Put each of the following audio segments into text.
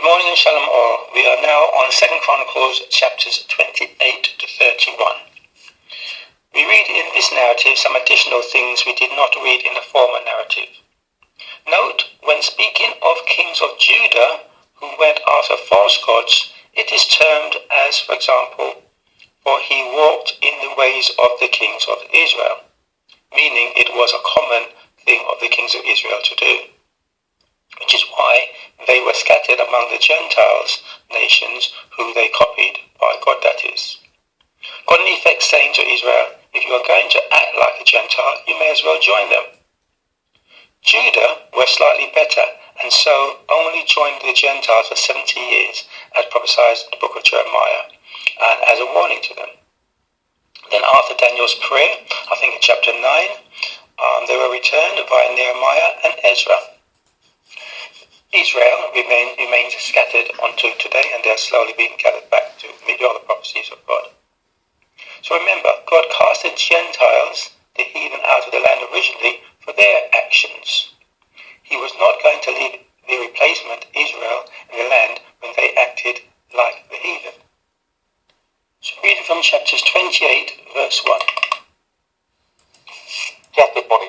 Good morning and shalom all. We are now on 2 Chronicles chapters 28 to 31. We read in this narrative some additional things we did not read in the former narrative. Note, when speaking of kings of Judah who went after false gods, it is termed as, for example, for he walked in the ways of the kings of Israel, meaning it was a common thing of the kings of Israel to do, which is why they were scattered among the Gentiles nations who they copied, by God that is. God in effect saying to Israel, if you are going to act like a Gentile, you may as well join them. Judah were slightly better, and so only joined the Gentiles for 70 years, as prophesied in the book of Jeremiah, and as a warning to them. Then after Daniel's prayer, I think in chapter 9, they were returned via Nehemiah and Ezra. Israel remains scattered unto today, and they're slowly being gathered back to meet all the prophecies of God. So remember, God cast the Gentiles, the heathen, out of the land originally for their actions. He was not going to leave the replacement, Israel, in the land when they acted like the heathen. So reading from chapters 28, verse 1. Chapter 20.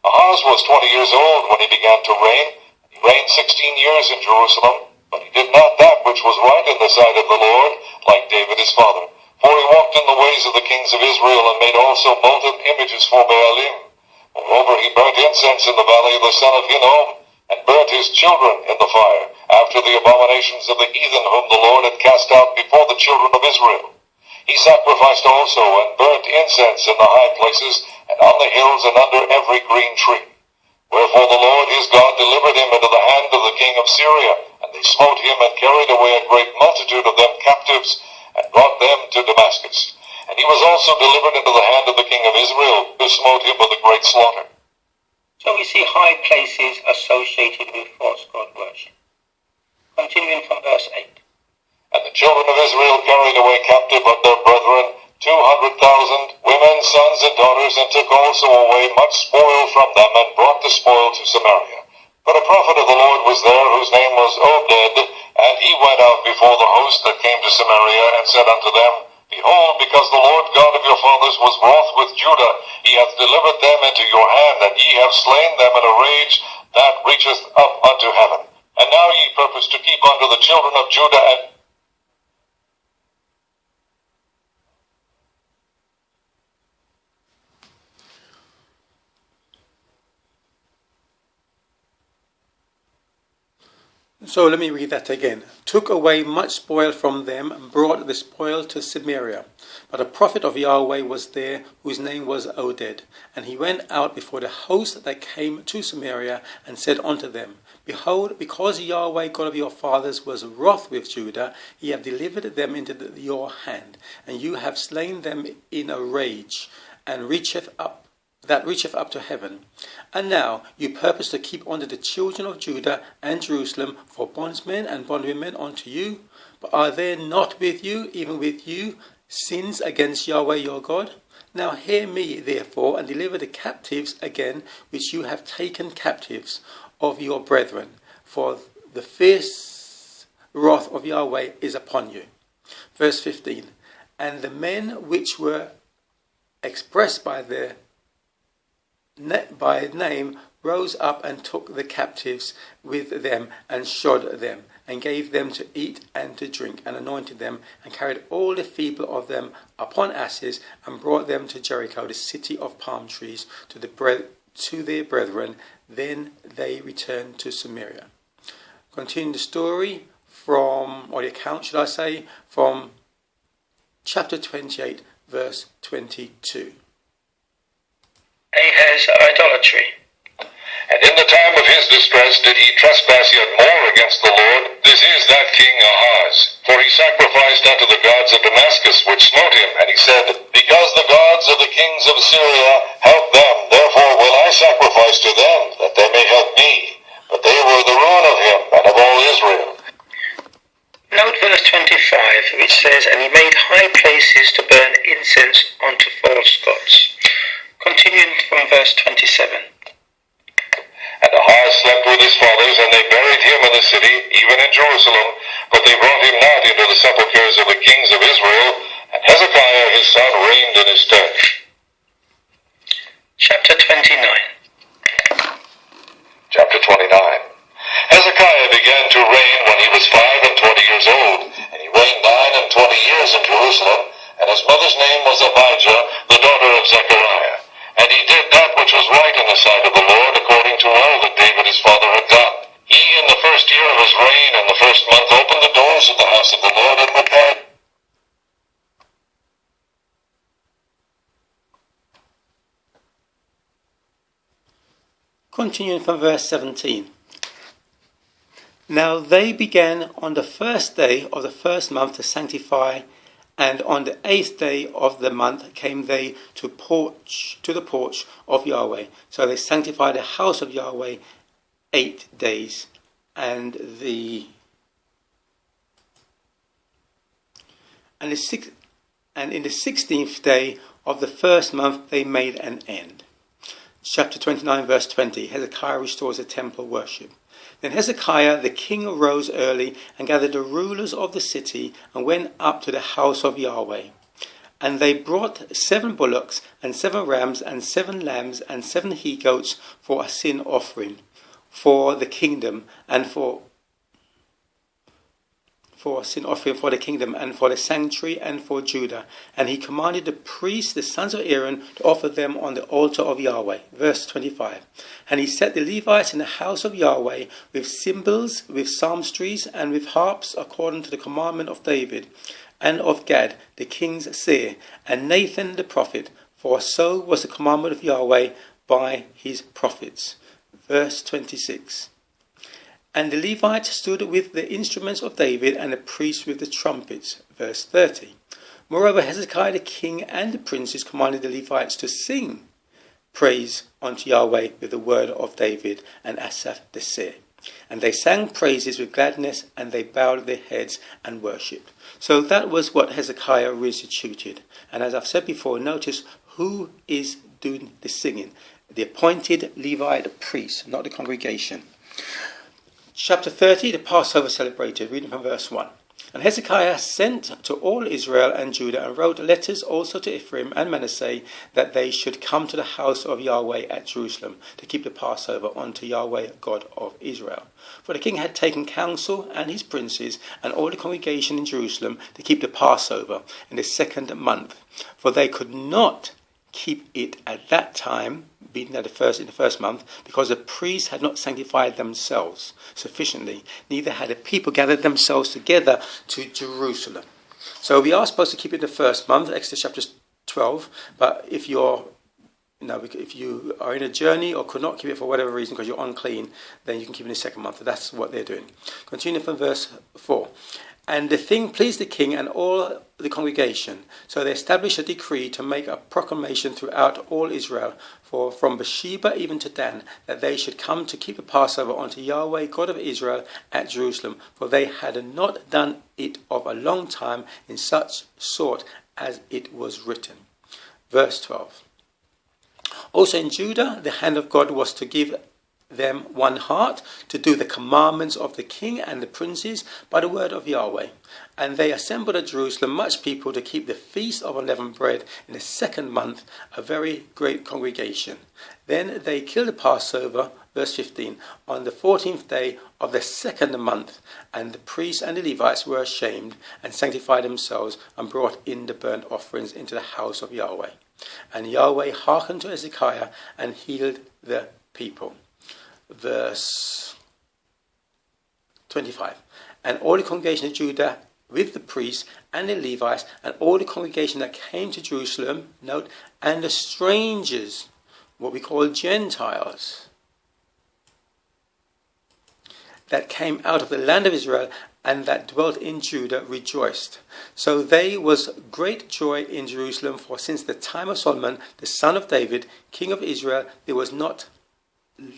Ahaz was 20 years old when he began to reign. He reigned 16 years in Jerusalem, but he did not that which was right in the sight of the Lord, like David his father. For he walked in the ways of the kings of Israel, and made also molten images for Baalim. Moreover, he burnt incense in the valley of the son of Hinnom, and burnt his children in the fire, after the abominations of the heathen whom the Lord had cast out before the children of Israel. He sacrificed also, and burnt incense in the high places, and on the hills, and under every green tree. Wherefore the Lord his God delivered him into the hand of the king of Syria, and they smote him, and carried away a great multitude of them captives, and brought them to Damascus. And he was also delivered into the hand of the king of Israel, who smote him with a great slaughter. So we see high places associated with false god worship. Continuing from verse 8. And the children of Israel carried away captive of their brethren 200,000, women, sons, and daughters, and took also away much spoil from them, and brought the spoil to Samaria. But a prophet of the Lord was there, whose name was Obed, and he went out before the host that came to Samaria, and said unto them, Behold, because the Lord God of your fathers was wroth with Judah, he hath delivered them into your hand, and ye have slain them in a rage that reacheth up unto heaven. And now ye purpose to keep unto the children of Judah and So let me read that again. Took away much spoil from them, and brought the spoil to Samaria. But a prophet of Yahweh was there, whose name was Oded. And he went out before the host that came to Samaria, and said unto them, Behold, because Yahweh God of your fathers was wroth with Judah, he hath delivered them into your hand, and you have slain them in a rage, and reacheth up to heaven. And now you purpose to keep unto the children of Judah and Jerusalem for bondsmen and bondwomen unto you. But are there not with you, even with you, sins against Yahweh your God? Now hear me, therefore, and deliver the captives again, which you have taken captives of your brethren. For the fierce wrath of Yahweh is upon you. Verse 15. And the men which were expressed by name rose up and took the captives with them, and shod them, and gave them to eat and to drink, and anointed them, and carried all the feeble of them upon asses, and brought them to Jericho, the city of palm trees, to their brethren. Then they returned to Samaria. Continue the story from, or the account should I say, from chapter 28, verse 22. Ahaz idolatry. And in the time of his distress did he trespass yet more against the Lord. This is that king Ahaz. For he sacrificed unto the gods of Damascus, which smote him. And he said, Because the gods of the kings of Syria help them, therefore will I sacrifice to them, that they may help me. But they were the ruin of him and of all Israel. Note verse 25, which says, And he made high places to burn incense unto false gods. Continuing from verse 27. And Ahaz slept with his fathers, and they buried him in the city, even in Jerusalem, but they brought him not into the sepulchres of the kings of Israel, and Hezekiah his son reigned in his stead. Chapter 29. Chapter 29. Hezekiah began to reign when he was 25 years old, and he reigned 29 years in Jerusalem, and his mother's name was Abijah, the daughter of Zechariah. And he did that which was right in the sight of the Lord, according to all that David his father had done. He in the first year of his reign, in the first month, opened the doors of the house of the Lord and repaired. Continuing from verse 17. Now they began on the first day of the first month to sanctify, and on the 8th day of the month came they to the porch of Yahweh. So they sanctified the house of Yahweh 8 days, and in the 16th day of the first month they made an end. Chapter 29, verse 20. Hezekiah restores the temple worship. Then Hezekiah the king arose early and gathered the rulers of the city and went up to the house of Yahweh. And they brought 7 bullocks and 7 rams and 7 lambs and 7 he-goats for a sin offering for the kingdom and for a sin offering for the kingdom and for the sanctuary and for Judah. And he commanded the priests, the sons of Aaron, to offer them on the altar of Yahweh. Verse 25. And he set the Levites in the house of Yahweh with cymbals, with psalmistries, and with harps, according to the commandment of David, and of Gad, the king's seer, and Nathan the prophet, for so was the commandment of Yahweh by his prophets. Verse 26. And the Levites stood with the instruments of David, and the priests with the trumpets. Verse 30. Moreover, Hezekiah the king and the princes commanded the Levites to sing praise unto Yahweh with the word of David and Asaph the seer. And they sang praises with gladness, and they bowed their heads and worshipped. So that was what Hezekiah reinstituted. And as I've said before, notice who is doing the singing. The appointed Levite priests, not the congregation. Chapter 30, the Passover celebrated, reading from verse 1. And Hezekiah sent to all Israel and Judah and wrote letters also to Ephraim and Manasseh that they should come to the house of Yahweh at Jerusalem to keep the Passover unto Yahweh God of Israel. For the king had taken counsel and his princes and all the congregation in Jerusalem to keep the Passover in the 2nd month. For they could not keep it at that time, being in the first month, because the priests had not sanctified themselves sufficiently, neither had the people gathered themselves together to Jerusalem. So we are supposed to keep it in the first month, Exodus chapter 12, but if you are in a journey or could not keep it for whatever reason because you're unclean, then you can keep it in the 2nd month. That's what they're doing. Continuing from verse 4. And the thing pleased the king and all the congregation. So they established a decree to make a proclamation throughout all Israel, for from Beersheba even to Dan, that they should come to keep the Passover unto Yahweh God of Israel at Jerusalem, for they had not done it of a long time in such sort as it was written. Verse 12. Also in Judah, the hand of God was to give them one heart to do the commandments of the king and the princes by the word of Yahweh. And they assembled at Jerusalem much people to keep the feast of unleavened bread in the 2nd month, a very great congregation. Then they killed the Passover, verse 15, on the 14th day of the 2nd month, and the priests and the Levites were ashamed and sanctified themselves and brought in the burnt offerings into the house of Yahweh. And Yahweh hearkened to Hezekiah and healed the people. Verse 25. And all the congregation of Judah with the priests and the Levites and all the congregation that came to Jerusalem, note, and the strangers, what we call Gentiles, that came out of the land of Israel and that dwelt in Judah rejoiced. So there was great joy in Jerusalem, for since the time of Solomon, the son of David, king of Israel, there was not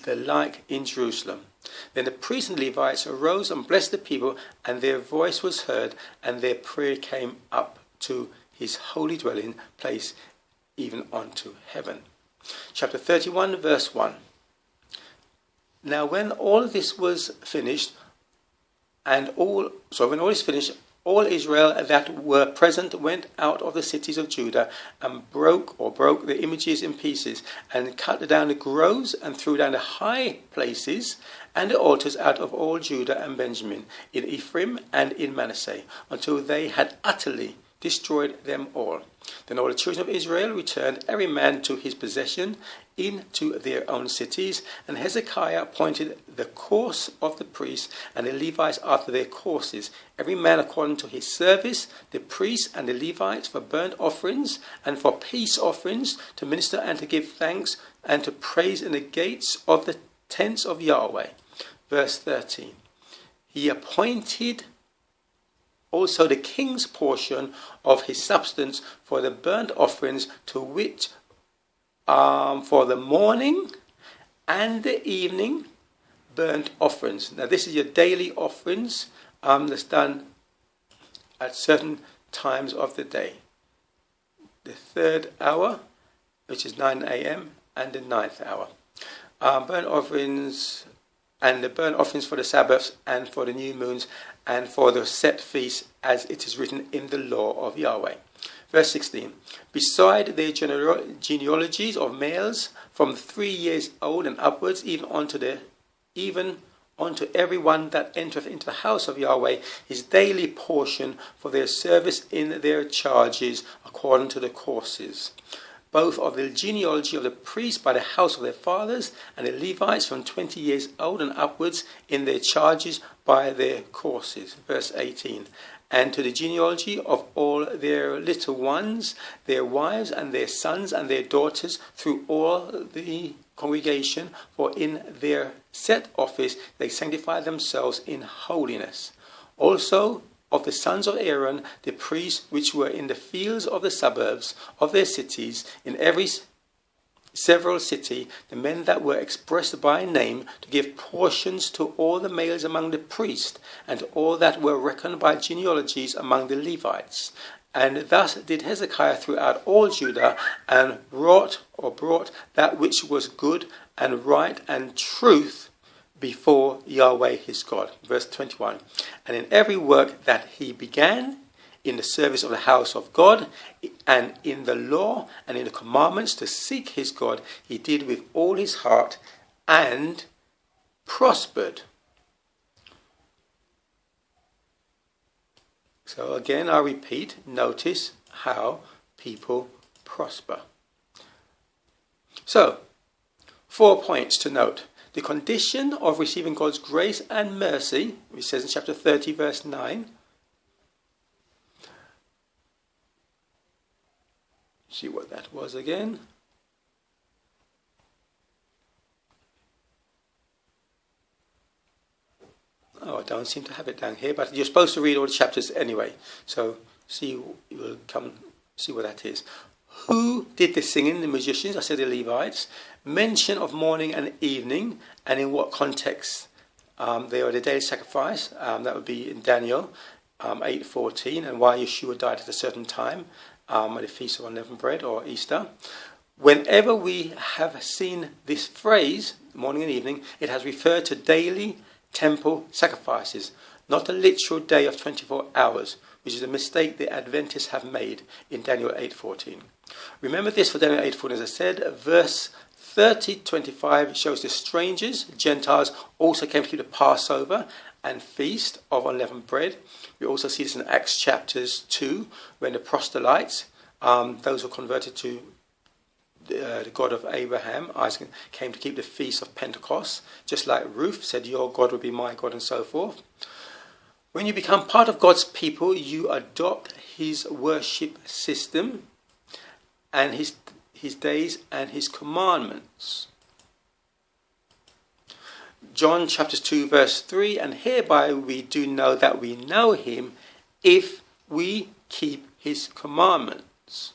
the like in Jerusalem. Then the priests and Levites arose and blessed the people, and their voice was heard, and their prayer came up to his holy dwelling place, even unto heaven. Chapter 31, verse 1. Now when all this was finished, all Israel that were present went out of the cities of Judah and broke the images in pieces, and cut down the groves and threw down the high places and the altars out of all Judah and Benjamin, in Ephraim and in Manasseh, until they had utterly destroyed them all. Then all the children of Israel returned, every man to his possession, into their own cities, and Hezekiah appointed the course of the priests and the Levites after their courses, every man according to his service, the priests and the Levites for burnt offerings and for peace offerings, to minister and to give thanks and to praise in the gates of the tents of Yahweh. Verse 13. He appointed also the king's portion of his substance for the burnt offerings, to which for the morning and the evening burnt offerings. Now this is your daily offerings that's done at certain times of the day. The 3rd hour, which is 9 a.m, and the 9th hour. Burnt offerings, and the burnt offerings for the Sabbaths and for the new moons and for the set feasts, as it is written in the law of Yahweh. Verse 16. Beside their genealogies of males from 3 years old and upwards, even unto every one that entereth into the house of Yahweh, his daily portion for their service in their charges, according to the courses, both of the genealogy of the priests by the house of their fathers, and the Levites from 20 years old and upwards in their charges by their courses. Verse 18. And to the genealogy of all their little ones, their wives and their sons and their daughters, through all the congregation, for in their set office they sanctify themselves in holiness. Also of the sons of Aaron, the priests, which were in the fields of the suburbs of their cities, in every several city, the men that were expressed by name, to give portions to all the males among the priests, and to all that were reckoned by genealogies among the Levites. And thus did Hezekiah throughout all Judah, and brought that which was good and right and truth before Yahweh his God. Verse 21. And in every work that he began, in the service of the house of God, and in the law and in the commandments to seek his God, he did with all his heart and prospered. So again, I repeat, notice how people prosper. So, 4 points to note. The condition of receiving God's grace and mercy, which says in chapter 30, verse 9. See what that was again. Oh, I don't seem to have it down here, but you're supposed to read all the chapters anyway. So you'll come see what that is. Who did the singing? The musicians, I said the Levites. Mention of morning and evening, and in what context they are the daily sacrifice. That would be in Daniel 8:14, and why Yeshua died at a certain time, at the Feast of Unleavened Bread or Easter. Whenever we have seen this phrase, morning and evening, it has referred to daily temple sacrifices, not a literal day of 24 hours, which is a mistake the Adventists have made in Daniel 8:14. Remember this for Daniel 8:14, as I said, verse 30-25 shows the strangers, Gentiles, also came to keep the Passover and Feast of Unleavened Bread. We also see this in Acts chapters 2, when the proselytes, those who converted to the God of Abraham, Isaac, came to keep the Feast of Pentecost, just like Ruth said, your God will be my God, and so forth. When you become part of God's people, you adopt his worship system and his days and his commandments. John chapter 2 verse 3, and hereby we do know that we know him if we keep his commandments.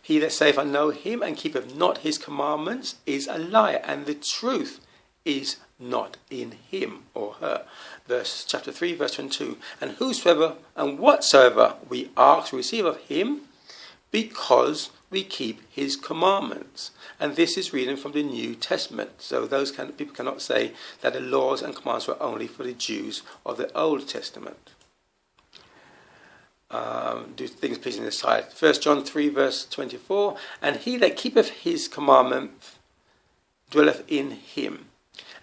He that saith, I know him, and keepeth not his commandments, is a liar, and the truth is not in him or her. Chapter 3, verse 22. And whosoever and whatsoever we ask to receive of him, because we keep his commandments. And this is reading from the New Testament. So people cannot say that the laws and commands were only for the Jews of the Old Testament. Do things pleasing in his sight. 1 John 3 verse 24, and he that keepeth his commandment dwelleth in him,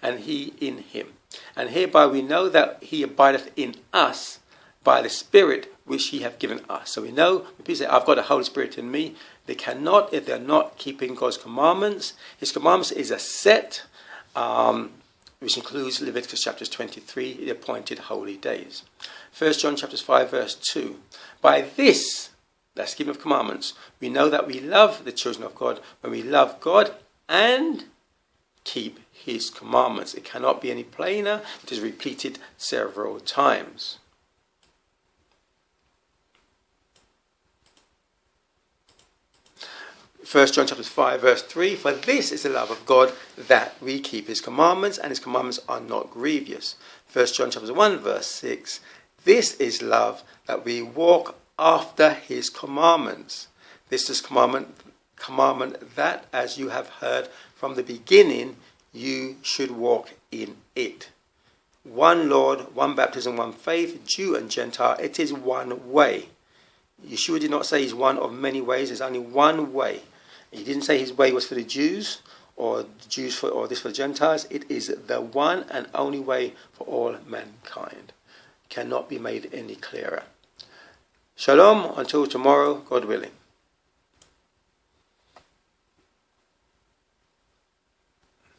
and he in him. And hereby we know that he abideth in us by the Spirit which he hath given us. So we know, when people say, I've got the Holy Spirit in me, they cannot if they're not keeping God's commandments. His commandments is a set, which includes Leviticus chapters 23, the appointed holy days. 1 John chapters 5 verse 2. By this, that's keeping of commandments, we know that we love the children of God when we love God and keep his commandments. It cannot be any plainer. It is repeated several times. First John chapter 5 verse 3, for this is the love of God, that we keep his commandments, and his commandments are not grievous. 1 John chapter 1 verse 6, this is love, that we walk after his commandments. This is commandment that, as you have heard from the beginning, you should walk in it. One Lord, one baptism, one faith, Jew and Gentile. It is one way. Yeshua did not say he's one of many ways. There's only one way. He didn't say his way was for the Jews, or the Jews or this for the Gentiles. It is the one and only way for all mankind. Cannot be made any clearer. Shalom, until tomorrow, God willing.